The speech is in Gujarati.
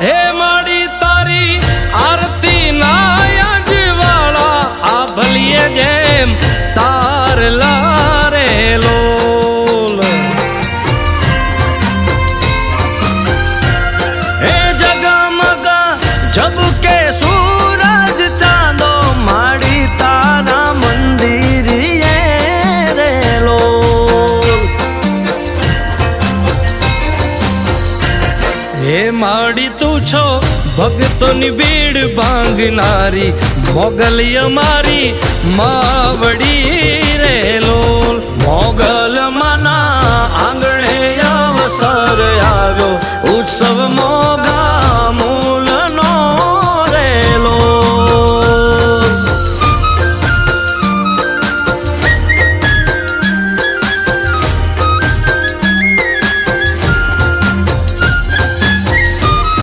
હે માડી તારી આરતી ના જવાળા આ ભલીએ જેમ તાર લારે લોલ હે જગમગા ઝબકે સૂરજ ચાંદો માડી તારા મંદિરિયે રે લોલ હે માડી તું છો ભક્તોની ભીડ ભાંગનારી મોગલ અમારી માવડી રે લોલ મોગલ માના આંગણે અવસર આવ્યો ઉત્સવ મોગા